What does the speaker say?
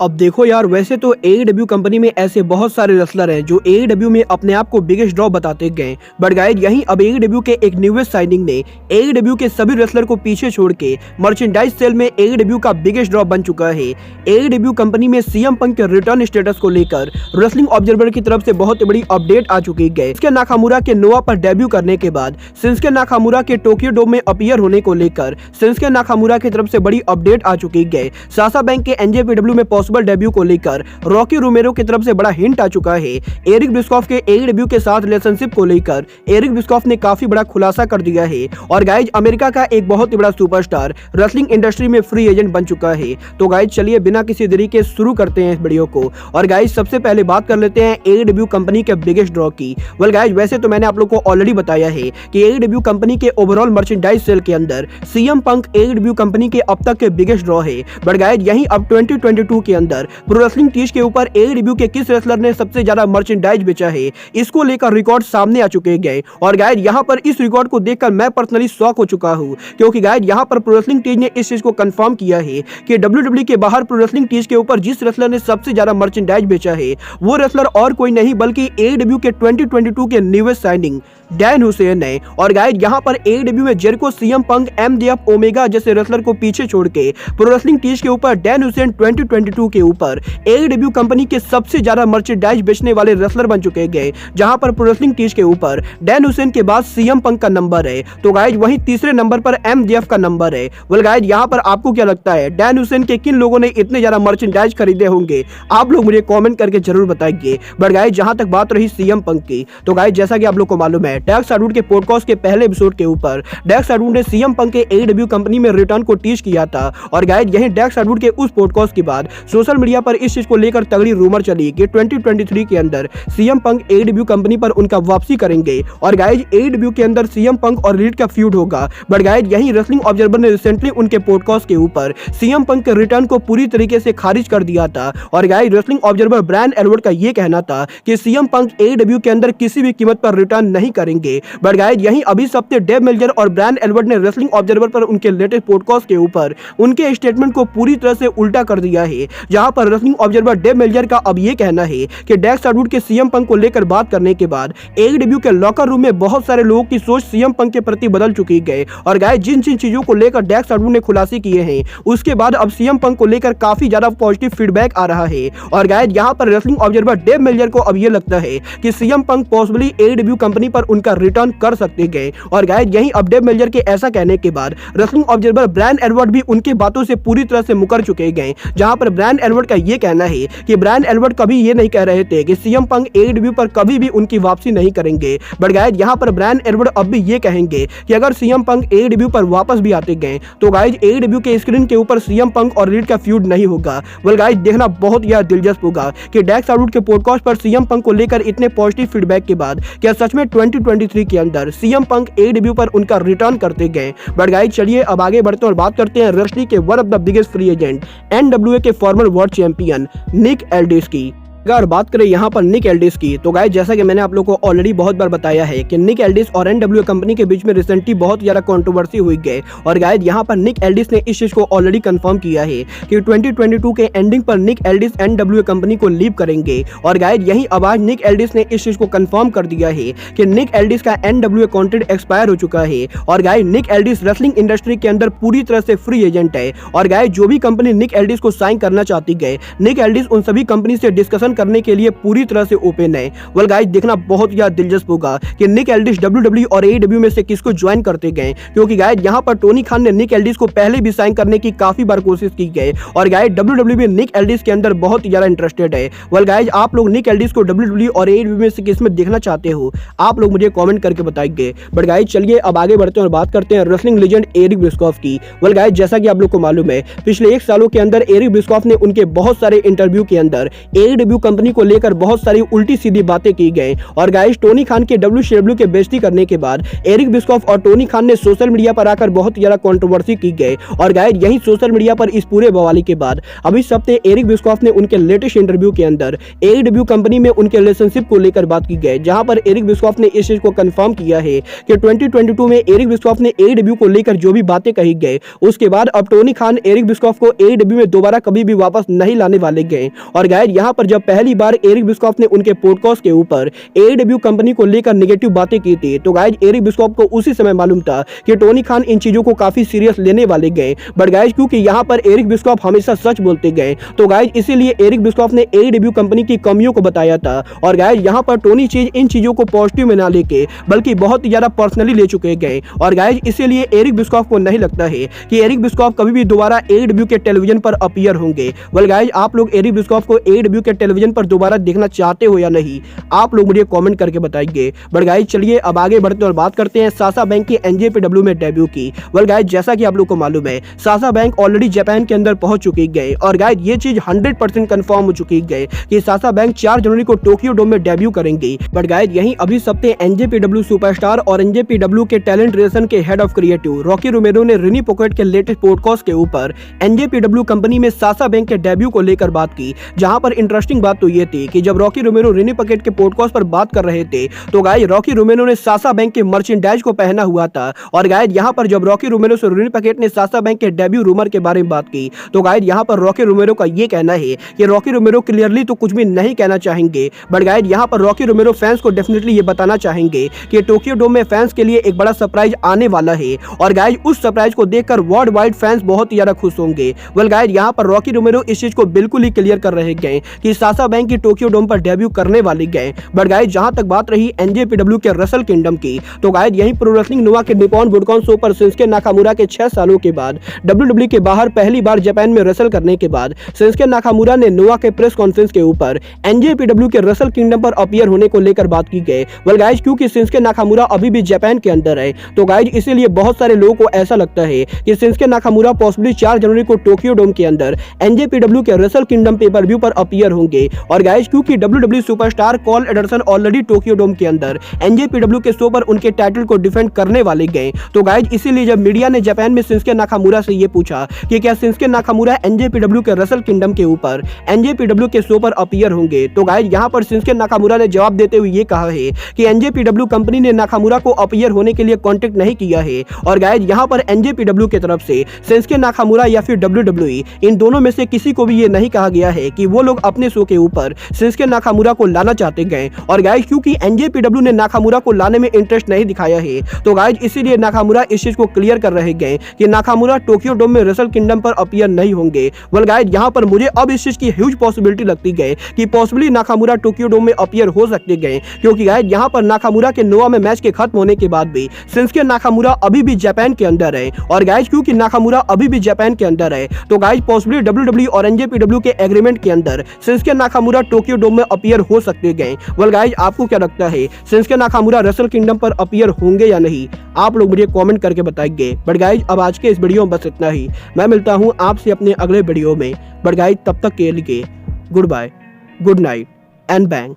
अब देखो यार, वैसे तो AEW कंपनी में ऐसे बहुत सारे रेसलर हैं जो AEW में अपने आप को बिगेस्ट ड्रॉ बताते गए, बट गाइस यहीं अब AEW के एक न्यूएस्ट साइनिंग ने AEW के सभी रेसलर को पीछे छोड़ के मर्चेंडाइज सेल में AEW का बिगेस्ट ड्रॉ बन चुका है। AEW कंपनी में CM पंक के रिटर्न स्टेटस को लेकर रेसलिंग ऑब्जर्वर की तरफ से बहुत बड़ी अपडेट आ चुकी है। शिंसुके नाकामुरा के नोआ पर डेब्यू करने के बाद शिंसुके नाकामुरा के टोक्यो डोम में अपीयर होने को लेकर शिंसुके नाकामुरा की तरफ से बड़ी अपडेट आ चुकी है। साशा बैंक के NJPW में पॉसिबल डेब्यू को लेकर रॉकी रोमेरो की तरफ से बड़ा हिंट आ चुका है। एरिक बिस्कॉफ के AEW के साथ रिलेशनशिप को लेकर एरिक बिस्कॉफ ने काफी बड़ा खुलासा कर दिया है। और गाइज अमेरिका का एक बहुत ही बड़ा सुपरस्टार रेसलिंग इंडस्ट्री में फ्री एजेंट बन चुका है। तो गाइज चलिए बिना किसी देरी के शुरू करते हैं इस वीडियो को। और गाइज सबसे पहले बात कर लेते हैं AEW कंपनी के बिगेस्ट ड्रॉ की। वेल गाइज वैसे तो मैंने आप लोग को ऑलरेडी बताया है कि AEW कंपनी के ओवरऑल मर्चेंडाइज सेल के अंदर CM पंक AEW कंपनी के अब तक के बिगेस्ट ड्रॉ है। बट गाइज यहीं अब 2022 के अंदर प्रो रेसलिंग टीज के ऊपर AEW के किस रेसलर ने सबसे ज्यादा मर्चेंडाइज बेचा है, इसको लेकर रिकॉर्ड सामने आ चुके हैं। और गाइज यहाँ पर इस रिकॉर्ड को देखकर मैं पर्सनली शॉक हो चुका हूँ, क्योंकि गाइज यहाँ पर प्रो रेसलिंग टीज ने इस चीज को कंफर्म किया है कि WWE के बाहर प्रो रेसलिंग टीज के ऊपर जिस रेसलर ने सबसे ज्यादा मर्चेंडाइज बेचा है वो रेसलर और कोई नहीं बल्कि AEW के 2022 के न्यूएस्ट साइनिंग डैन हुसैन है। और गाइज यहाँ पर AEW में जेरिको, CM पंक, MJF, ओमेगा जैसे रेसलर को पीछे छोड़ के प्रो रेसलिंग टीज के ऊपर डैन हुसैन 2022 के ऊपर AEW कंपनी के सबसे ज्यादा मर्चेंडाइज बेचने वाले रेसलर बन चुके गए, जहां पर प्रो रेसलिंग टीज के ऊपर डैन हुसैन के बाद CM पंक का नंबर है। तो गाइज वहीं तीसरे नंबर पर MJF का नंबर है। वेल गाइज यहाँ पर आपको क्या लगता है डैन हुसैन के किन लोगों ने इतने ज्यादा मर्चेंडाइज खरीदे होंगे, आप लोग मुझे कमेंट करके जरूर बताइए। बट गाइज जहां तक बात रही CM पंक की, तो गाइज जैसा कि आप लोग को मालूम है डैक्स हार्डवुड के पॉडकास्ट के पहले एपिसोड के ऊपर डैक्स हार्डवुड ने CM पंक के AEW कंपनी में रिटर्न को टीज किया था। और गाइज यहीं डैक्स हार्डवुड के उस पॉडकास्ट के बाद सोशल मीडिया पर इस चीज को लेकर तगड़ी रूमर चली कि 2023 के अंदर CM पंक AEW कंपनी पर उनका वापसी करेंगे। और गाइज AEW के अंदर CM पंक और रीड का फ्यूड होगा। बट गाइज यहीं रेसलिंग ऑब्जर्वर ने रिसेंटली उनके पॉडकास्ट के ऊपर CM पंक के रिटर्न को पूरी तरीके से खारिज कर दिया था। और guys wrestling observer Bryan Albert का यह कहना था कि CM पंक AEW के अंदर किसी भी कीमत पर रिटर्न नहीं करेंगे। बट गाइज यहीं अभी सप्ताह डेव मेल्जर और ब्रायन एल्बर्ट ने रेसलिंग ऑब्जर्वर पर उनके लेटेस्ट पॉडकास्ट के ऊपर उनके स्टेटमेंट को पूरी तरह से उल्टा कर दिया है। जहां पर रेसलिंग ऑब्जर्वर डेव मेल्जर का अब यह कहना है कि डैक्स हार्डवुड के CM पंक को लेकर बात करने के बाद AEW के लॉकर रूम में बहुत सारे लोगों की सोच CM पंक के प्रति बदल चुकी है। और गाइस जिन चीजों को लेकर डैक्स हार्डवुड ने खुलासे किए हैं उसके बाद अब CM पंक को लेकर काफी ज्यादा पॉजिटिव फीडबैक आ रहा है। और गाइस यहां पर रेसलिंग ऑब्जर्वर डेव मेल्जर को अब यह लगता है कि CM पंक पॉसिबली AEW कंपनी पर उनका रिटर्न कर सकते हैं। और गाइस यहीं अब डेव मेल्जर के ऐसा कहने के बाद रेसलिंग ऑब्जर्वर ब्रायन एल्बर्ट भी उनके बातों से पूरी तरह से मुकर चुके हैं। जहां पर ब्रायन एल्बर्ट का यह कहना है कि ब्रायन एल्बर्ट कभी ये नहीं कह रहे थे कि CM पंक AEW पर कभी भी उनकी वापसी नहीं करेंगे। बट गाइज यहाँ पर ब्रायन एल्बर्ट अब भी ये कहेंगे कि अगर CM पंक AEW पर वापस भी आते गए तो गाइज AEW के स्क्रीन के ऊपर CM पंक और रीड का फ्यूड नहीं होगा। वेल गाइज देखना बहुत ज्यादा दिलचस्प होगा कि डैक्स हार्डवुड के पॉडकास्ट पर CM पंक को लेकर इतने पॉजिटिव फीडबैक के बाद क्या सच में 2023 के अंदर CM पंक AEW पर उनका रिटर्न करते गए। बट गाइज चलिए अब आगे बढ़ते हैं और बात करते हैं रेसलिंग के one of the biggest free agent NWA के फॉर्मर वर्ल्ड चैंपियन निक एल्डिस की। अगर बात करें यहाँ पर निक एल्डिस की, तो गाइस जैसा कि मैंने आप लोगों को ऑलरेडी बहुत बार बताया है कि निक एल्डिस और NWA कंपनी के बीच में रिसेंटली बहुत ज्यादा कंट्रोवर्सी हुई है। और गाइस यहाँ पर निक एल्डिस ने इस चीज को ऑलरेडी कंफर्म किया है कि 2022 के एंडिंग पर निक एल्डिस NWA कंपनी को लीव करेंगे। और गाइस यही अब आज निक एल्डिस ने इस चीज को कंफर्म कर दिया है कि निक एल्डिस का NWA कॉन्ट्रैक्ट एक्सपायर हो चुका है। और गाइस निक एल्डिस रेसलिंग इंडस्ट्री के अंदर पूरी तरह से फ्री एजेंट है। और गाइस जो भी कंपनी निक एल्डिस को साइन करना चाहती है, निक एल्डिस उन सभी कंपनी से डिस्कशन करने के लिए पूरी तरह से ओपन है। वेल गाइस देखना बहुत ज्यादा दिलचस्प होगा कि निक एल्डिस WWE और AEW में से किसको ज्वाइन करते गए, क्योंकि गाइस यहाँ पर टोनी खान ने निक एल्डिस को पहले भी साइन करने की काफी बार कोशिश की गई। और गाइस WWE भी निक एल्डिस के अंदर बहुत ज्यादा इंटरेस्टेड है। वेल गाइस आप लोग निक एल्डिस को WWE और AEW में से किसमें देखना चाहते हो, आप लोग मुझे कमेंट करके बताइए। बट गाइस चलिए अब आगे बढ़ते हैं और बात करते हैं रेसलिंग लेजेंड एरिक बिस्कॉफ की। वेल गाइस जैसा कि आप लोग को मालूम है पिछले 1 सालों के अंदर एरिक बिस्कॉफ ने उनके बहुत सारे इंटरव्यू के अंदर AEW कंपनी को लेकर बहुत सारी उल्टी सीधी बातें की गई और गाइस टोनी खान के WCW के बेइज्जती करने के बाद एरिक बिस्कॉफ और टोनी खान ने सोशल मीडिया पर आकर बहुत ज्यादा कंट्रोवर्सी की गई और गाइस यही सोशल मीडिया पर इस पूरे बवाली के बाद अभी इस हफ्ते एरिक बिस्कॉफ ने उनके लेटेस्ट इंटरव्यू के अंदर AEW कंपनी में उनके रिलेशनशिप को लेकर बात की गई, जहां पर एरिक बिस्कॉफ ने इस चीज को कंफर्म किया है कि 2022 में एरिक बिस्कॉफ ने AEW को लेकर जो भी बातें कही गई उसके बाद अब टोनी खान एरिक बिस्कॉफ को AEW में दोबारा कभी भी वापस नहीं लाने वाले गए। और गाइस यहां पर जब पहली बार एरिक बिस्कॉफ ने उनके पॉडकास्ट के ऊपर AEW कंपनी को लेकर नेगेटिव बातें की थी तो गाइस एरिक बिस्कॉफ को उसी समय मालूम था कि टोनी खान इन चीजों को काफी सीरियस लेने वाले गए। बट गाइस क्योंकि यहां पर एरिक बिस्कॉफ हमेशा सच बोलते गए तो गाइस इसीलिए एरिक बिस्कॉफ ने AEW कंपनी की कमियों को बताया था। और गाइस यहां पर टोनी इन चीजों को पॉजिटिव में ना लेके बल्कि बहुत ही ज्यादा पर्सनली ले चुके गए। और गाइस इसीलिए एरिक बिस्कॉफ को नहीं लगता है कि एरिक बिस्कॉफ कभी भी दोबारा AEW के टेलीविजन पर अपीयर होंगे। वेल गाइस आप लोग एरिक बिस्कॉफ को AEW के टेलीविजन पर दोबारा देखना चाहते हो या नहीं, आप लोग मुझे कमेंट करके बताइए। बट गाइस चलिए अब आगे बढ़ते और बात करते हैं साशा बैंक की NJPW में डेब्यू की। वेल गाइस जैसा कि आप लोग को मालूम है साशा बैंक ऑलरेडी जापान के अंदर पहुंच चुकी गई और गाइस ये चीज 100% कंफर्म हो चुकी है कि साशा बैंक 4 जनवरी को टोक्यो डोम में डेब्यू करेंगी। बट गाइस यहीं अभी सप्ताह NJPW सुपरस्टार और NJPW के टैलेंट रिलेशन के हेड ऑफ क्रिएटिव रॉकी रोमेरो ने रेनी पॉकेट के लेटेस्ट पॉडकास्ट के ऊपर NJPW कंपनी में साशा बैंक के डेब्यू को लेकर बात की, जहां पर इंटरेस्टिंग बात तो ये थी कि जब रॉकी रोमेरो रेनी पॉकेट के पॉडकास्ट पर बात कर रहे थे तो गाइस रॉकी रोमेरो ने साशा बैंक के मर्चेंडाइज को पहना हुआ था। और गाइस यहां पर जब रॉकी रोमेरो से रेनी पॉकेट ने साशा बैंक के डेब्यू रूमर के बारे में बात की तो गाइस यहां पर रॉकी रोमेरो का ये कहना है कि रॉकी रोमेरो क्लियरली तो कुछ भी नहीं कहना चाहेंगे, बट गाइस यहां पर रॉकी रोमेरो फैंस को डेफिनेटली ये बताना चाहेंगे कि टोक्यो डोम में फैंस के लिए एक बड़ा सरप्राइज आने वाला है और गाइस उस सरप्राइज को देखकर वर्ल्ड वाइड फैंस बहुत ही ज्यादा खुश होंगे। वेल गाइस यहां पर रॉकी रोमेरो इस चीज को बिल्कुल ही क्लियर कर रहे गए कि साशा बैंक की टोक्यो डोम पर डेब्यू करने वाले गए। बट गाइस जहां तक बात रही NJPW के रसल किंगडम की तो गाइस यही प्रो रेसलिंग नोवा के निप्पॉन बुडोकान शो पर शिंसुके नाकामुरा के 6 सालों के बाद WWE के बाहर पहली बार जापान में रसल करने के बाद शिंसुके नाकामुरा ने नोवा के प्रेस कॉन्फ्रेंस के ऊपर NJPW के रसल किंगडम पर अपीयर होने को लेकर बात की गई। वेल गाइस क्योंकि शिंसुके नाकामुरा अभी भी जापान के अंदर है तो गाइस इसीलिए बहुत सारे लोगों को ऐसा लगता है कि शिंसुके नाकामुरा पॉसिबली 4 जनवरी को टोक्यो डोम के अंदर NJPW के रसल किंगडम पेपर व्यू पर अपीयर होंगे। और गाइस क्योंकि WWE superstar Karl Anderson already Tokyo Dome के अंदर NJPW के शो पर उनके टाइटल को डिफेंड करने वाले गए तो गाइस इसीलिए जब मीडिया ने जापान में शिंसुके नाकामुरा से ये पूछा कि क्या शिंसुके नाकामुरा NJPW के रसल किंगडम के ऊपर NJPW के शो पर अपीयर होंगे तो गाइस यहां पर शिंसुके नाकामुरा ने जवाब देते हुए ये कहा है कि NJPW कंपनी ने नाकामुरा को अपीयर होने के लिए कांटेक्ट नहीं किया है। और गाइस यहां पर NJPW की तरफ से शिंसुके नाकामुरा या फिर WWE इन दोनों में से किसी को भी ये नहीं कहा गया है कि वो लोग अपने शो के ऊपर शिंसुके नाकामुरा को लाना चाहते गए। और गाइस क्योंकि NJPW ने नाकामुरा को लाने में इंटरेस्ट नहीं दिखाया है तो गाइस इसीलिए नाकामुरा इस चीज को क्लियर कर रहे गए कि नाकामुरा टोक्यो डोम में रसल किंगडम पर अपीयर नहीं होंगे। वेल गाइस यहां पर मुझे अब इस चीज की ह्यूज पॉसिबिलिटी लगती गई कि पॉसिबली नाकामुरा टोक्यो डोम में अपीयर हो सकते गए, क्योंकि गाइस यहां पर नाकामुरा के नोवा में मैच के खत्म होने के बाद भी शिंसुके नाकामुरा अभी भी जापान के अंदर है। और गाइस क्योंकि नाकामुरा अभी भी जापान के अंदर है तो गाइस पॉसिबली WWE और NJPW के एग्रीमेंट के अंदर शिंसुके नाकामुरा टोक्यो डोम में अपीयर हो सकते गए। वेल गाइस आपको क्या लगता है शिंसुके नाकामुरा रसल किंगडम पर अपीयर होंगे या नहीं, आप लोग मुझे कमेंट करके बताइए। बट गाइस अब आज के इस वीडियो में बस इतना ही, मैं मिलता हूं आपसे अपने अगले वीडियो में। बट गाइस तब तक के लिए goodbye, good night and bang.